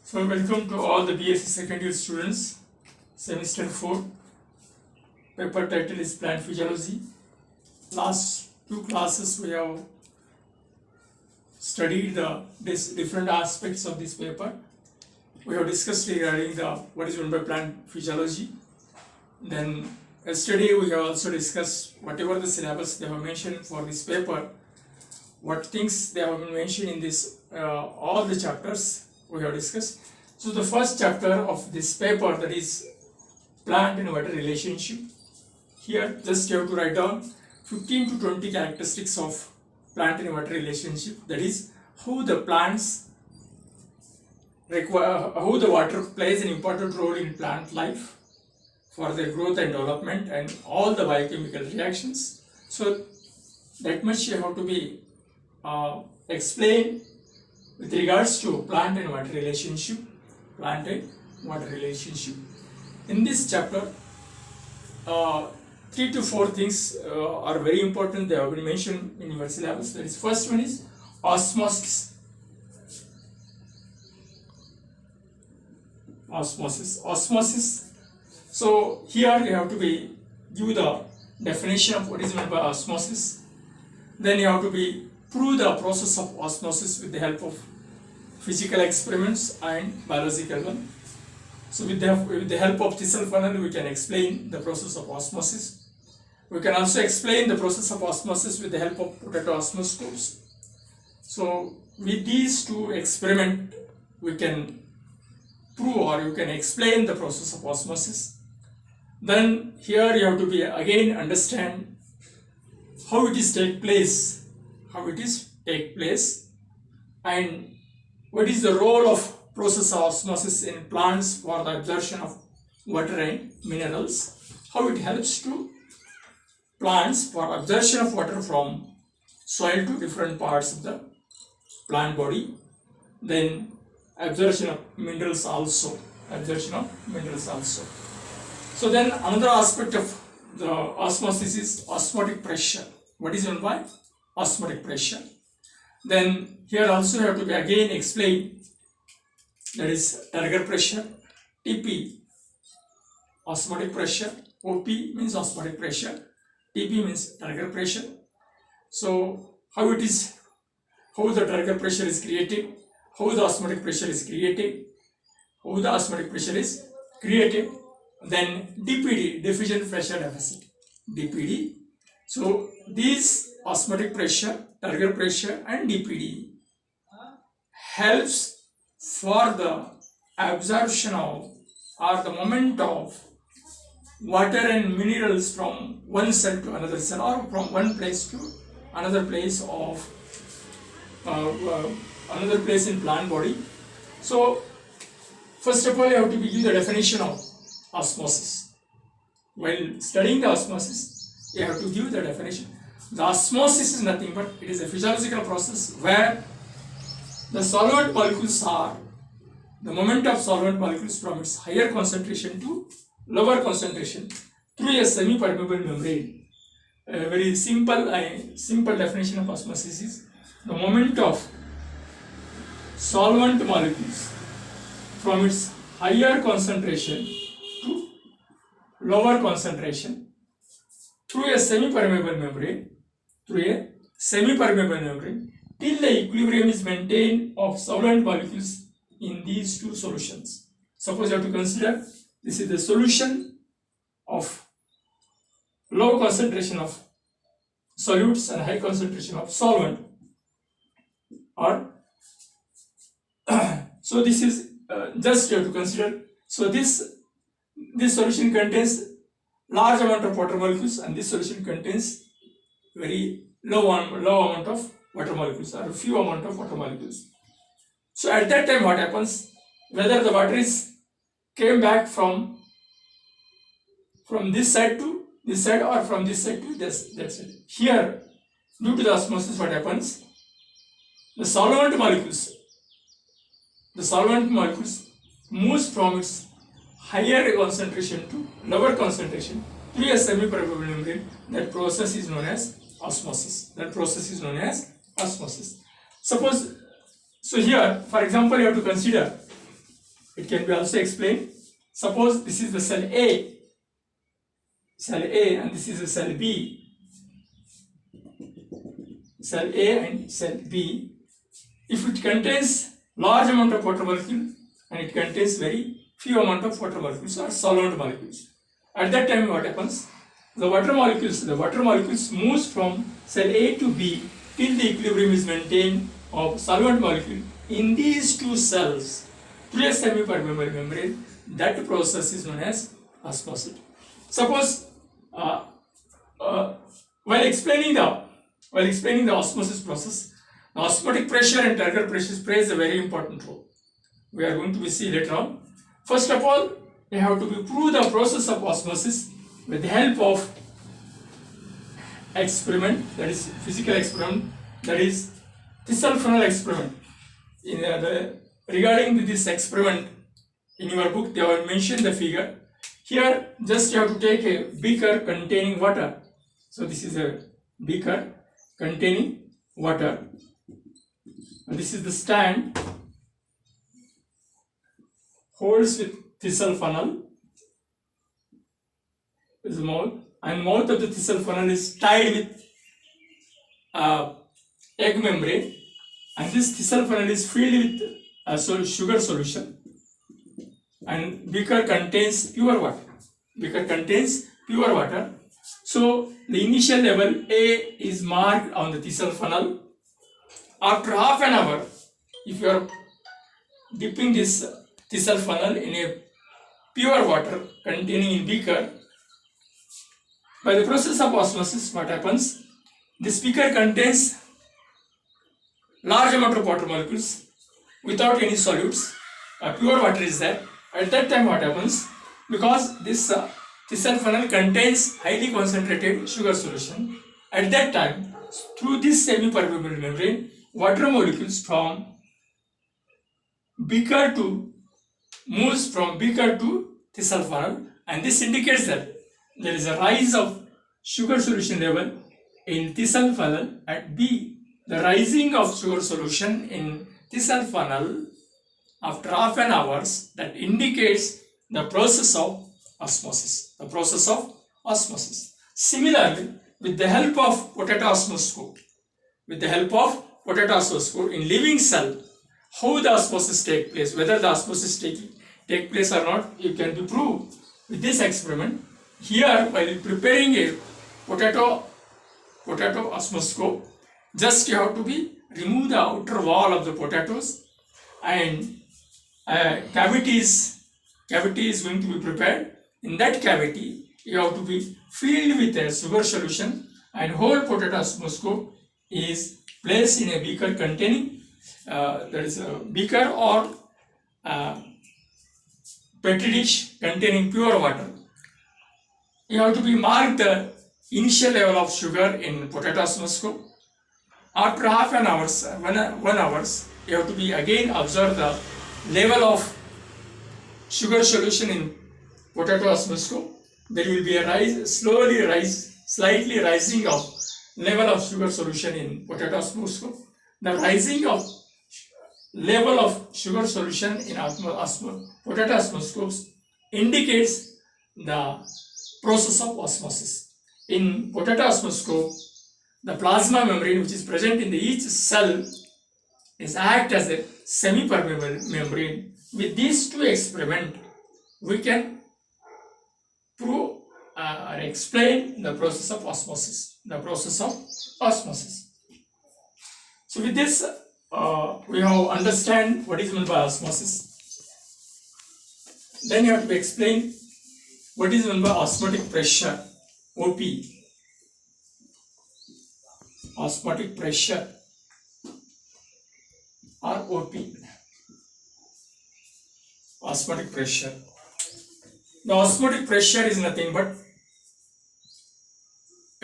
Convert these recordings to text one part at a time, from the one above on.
So welcome to all the BSc second year students, semester 4. Paper title is Plant Physiology. Last two classes we have studied the different aspects of this paper. We have discussed regarding what is meant by plant physiology. Then yesterday we have also discussed whatever the syllabus they have mentioned for this paper, what things they have mentioned in this all the chapters we have discussed. So the first chapter of this paper, that is plant and water relationship. Here just you have to write down 15 to 20 characteristics of plant and water relationship. That is how the plants require, how the water plays an important role in plant life for their growth and development and all the biochemical reactions. So that much you have to be explained with regards to plant and water relationship. Plant and water relationship. In this chapter, 3 to 4 things are very important. They have been mentioned in your syllabus. That is, first one is osmosis. Osmosis. So here you have to be give the definition of what is meant by osmosis. Then you have to be prove the process of osmosis with the help of physical experiments and biological one. So with the help of Thistle funnel, we can explain the process of osmosis. We can also explain the process of osmosis with the help of potato osmoscopes. So with these two experiments, we can prove or you can explain the process of osmosis. Then here you have to be again understand how it is take place, and what is the role of process of osmosis in plants for the absorption of water and minerals, how it helps to plants for absorption of water from soil to different parts of the plant body, then absorption of minerals also. So then another aspect of the osmosis is osmotic pressure. What is meant by osmotic pressure? Then here also you have to be again explain, that is Turgor pressure, TP osmotic pressure, OP means osmotic pressure, TP means Turgor pressure. So how the Turgor pressure is created, how the osmotic pressure is created, then DPD, diffusion pressure deficit, DPD. So these osmotic pressure, Turgor pressure and DPD helps for the absorption of or the movement of water and minerals from one cell to another cell or from one place to another place of another place in plant body. So first of all, you have to give the definition of osmosis. While studying the osmosis, you have to give the definition. The osmosis is nothing but it is a physiological process where the solvent molecules are the movement of solvent molecules from its higher concentration to lower concentration through a semi-permeable membrane. A very simple definition of osmosis is the movement of solvent molecules from its higher concentration to lower concentration through a semi-permeable membrane till the equilibrium is maintained of solvent molecules in these two solutions. Suppose you have to consider this is the solution of low concentration of solutes and high concentration of solvent, or so this is just you have to consider. So this solution contains large amount of water molecules and this solution contains very low amount of water molecules or few amount of water molecules. So at that time what happens, whether the water came back from this side to this side or from this side to that side. Here, due to the osmosis, what happens, the solvent molecules moves from its higher concentration to lower concentration through a semi-permeable membrane. That process is known as osmosis. Suppose, so here, for example, you have to consider It can be also explained. Suppose this is the cell A, and this is the cell B, cell A and cell B. If it contains large amount of water molecule and it contains very few amount of water molecules or solvent molecules, at that time what happens? The water molecules moves from cell A to B till the equilibrium is maintained of solvent molecule in these two cells through a semi-permeable membrane. That process is known as osmosis. Suppose while explaining the osmosis process, the osmotic pressure and turgor pressure plays a very important role. We are going to see later on. First of all, you have to prove the process of osmosis with the help of experiment, that is physical experiment, that is Thistle funnel experiment. Regarding this experiment, in your book they have mentioned the figure. Here just you have to take a beaker containing water. So this is a beaker containing water, and this is the stand, holds with thistle funnel is the mouth, and mouth of the thistle funnel is tied with egg membrane, and this thistle funnel is filled with sugar solution, and beaker contains pure water. So the initial level A is marked on the thistle funnel. After half an hour, if you are dipping this thistle funnel in a pure water containing in beaker, by the process of osmosis, what happens? This beaker contains large amount of water molecules without any solutes. Pure water is there. At that time, what happens? Because this thistle funnel contains highly concentrated sugar solution, at that time, through this semi-permeable membrane, water molecules from beaker to moves from beaker to thistle funnel, and this indicates that there is a rise of sugar solution level in thistle funnel at B. The rising of sugar solution in thistle funnel after half an hour, that indicates the process of osmosis. Similarly, with the help of potato osmoscope, in living cell, how the osmosis take place, whether the osmosis take place or not, it can be proved with this experiment. Here, while preparing a potato osmoscope, just you have to remove the outer wall of the potatoes, and cavity is going to be prepared. In that cavity, you have to be filled with a sugar solution, and whole potato osmoscope is placed in a beaker containing that is a beaker or petri dish containing pure water. You have to mark the initial level of sugar in potato osmoscope. After half an hour, 1 hour, you have to again observe the level of sugar solution in potato osmoscope. There will be a slightly rising of level of sugar solution in potato osmoscope. The rising of level of sugar solution in potato osmoscopes indicates the process of osmosis. In potato osmoscope, the plasma membrane which is present in each cell is act as a semi-permeable membrane. With these two experiments, we can prove or explain the process of osmosis. So with this, we have understand what is meant by osmosis. Then you have to explain what is meant by osmotic pressure, OP. Osmotic pressure or OP. Osmotic pressure. The osmotic pressure is nothing but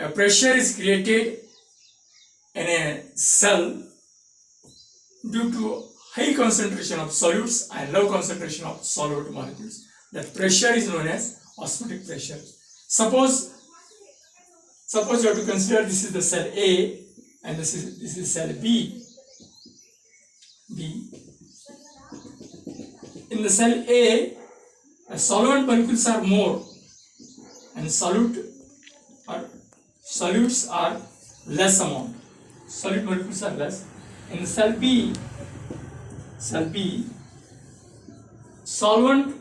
a pressure is created in a cell due to high concentration of solutes and low concentration of solute molecules. That pressure is known as osmotic pressure. Suppose you have to consider this is the cell A and this is cell B. in the cell A, solvent molecules are more and solutes are less amount. Solute molecules are less. In the cell B, solvent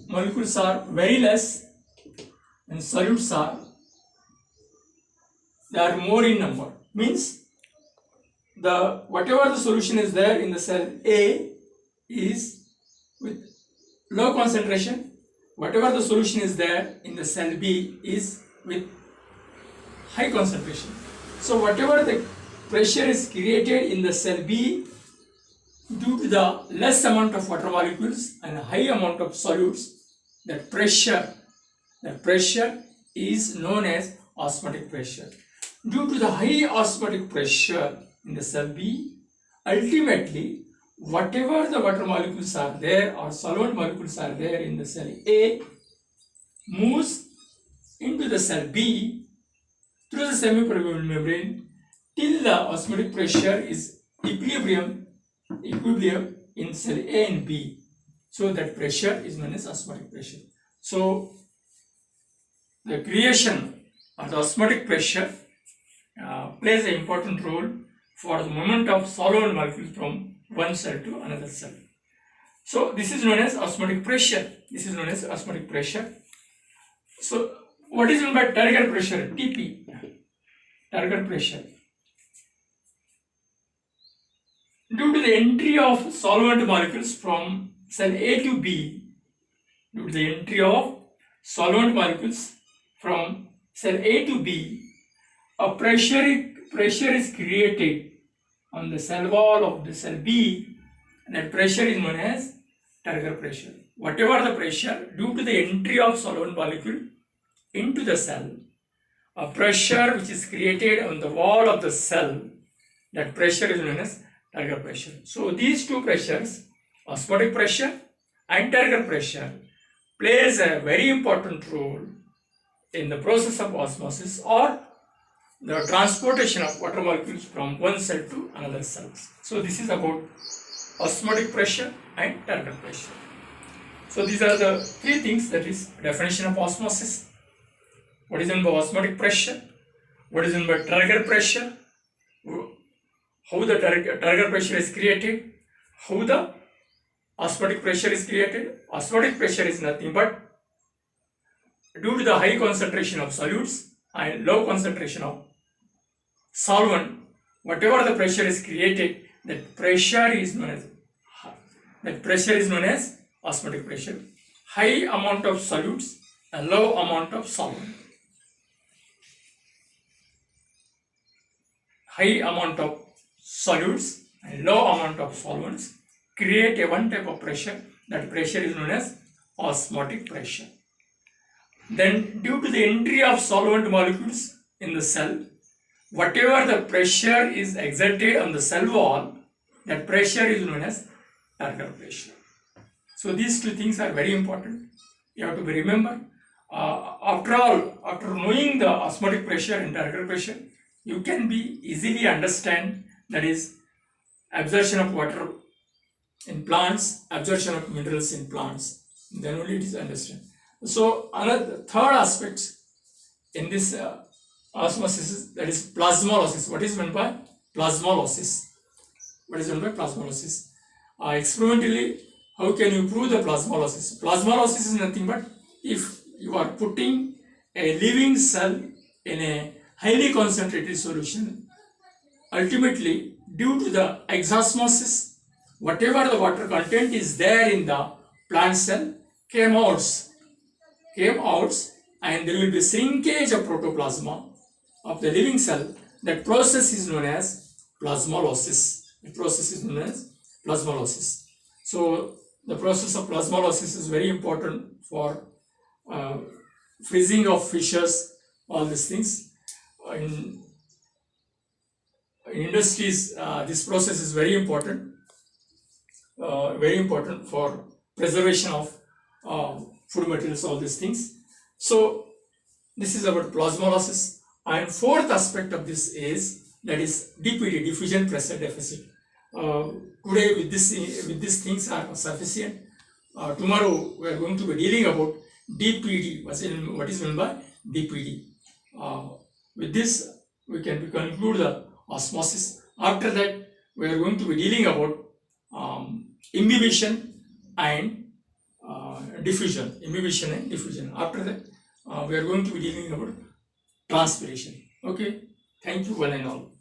molecules are very less and solutes are more in number. Means whatever the solution is there in the cell A is with low concentration. Whatever the solution is there in the cell B is with high concentration. So whatever the pressure is created in the cell B due to the less amount of water molecules and high amount of solutes, that pressure is known as osmotic pressure. Due to the high osmotic pressure in the cell B, ultimately whatever the water molecules are there or solvent molecules are there in the cell A moves into the cell B through the semi-permeable membrane till the osmotic pressure is equilibrium in cell A and B. So that pressure is known as osmotic pressure. So the creation of the osmotic pressure plays an important role for the movement of solvent molecules from one cell to another cell. So this is known as osmotic pressure. So what is meant by target pressure? TP. Target pressure. Due to the entry of solvent molecules from cell A to B, a pressure is created on the cell wall of the cell B, and that pressure is known as target pressure. Whatever the pressure due to the entry of solvent molecule into the cell, a pressure which is created on the wall of the cell, that pressure is known as target pressure. So these two pressures, osmotic pressure and target pressure, plays a very important role in the process of osmosis or the transportation of water molecules from one cell to another cell. So this is about osmotic pressure and target pressure. So these are the three things, that is definition of osmosis, what is meant by osmotic pressure, what is meant by target pressure, how the target pressure is created, how the osmotic pressure is created. Osmotic pressure is nothing but due to the high concentration of solutes and low concentration of solvent, whatever the pressure is created, that pressure is known as osmotic pressure. High amount of solutes and low amount of solvent. High amount of solutes and low amount of solvents create a one type of pressure. That pressure is known as osmotic pressure. Then due to the entry of solvent molecules in the cell, whatever the pressure is exerted on the cell wall, that pressure is known as target pressure. So these two things are very important. You have to be remember. After knowing the osmotic pressure and target pressure, you can be easily understand, that is absorption of water in plants, absorption of minerals in plants. Then only it is understood. So another third aspect in this osmosis, that is plasmolysis. What is meant by plasmolysis? Experimentally, how can you prove the plasmolysis? Plasmolysis is nothing but if you are putting a living cell in a highly concentrated solution, ultimately due to the exosmosis, whatever the water content is there in the plant cell came out, and there will be shrinkage of protoplasma of the living cell. That process is known as plasmolysis. So the process of plasmolysis is very important for freezing of fishes, all these things. In industries, this process is very important for preservation of food materials, all these things. So this is about plasmolysis. And fourth aspect of this is, that is DPD, diffusion pressure deficit. Today with these things are sufficient. tomorrow we are going to be dealing about DPD. What is meant by DPD? With this, we can conclude the osmosis. After that, we are going to be dealing about imbibition and diffusion. Imbibition and diffusion. After that, we are going to be dealing about transpiration. Okay. Thank you, one and all.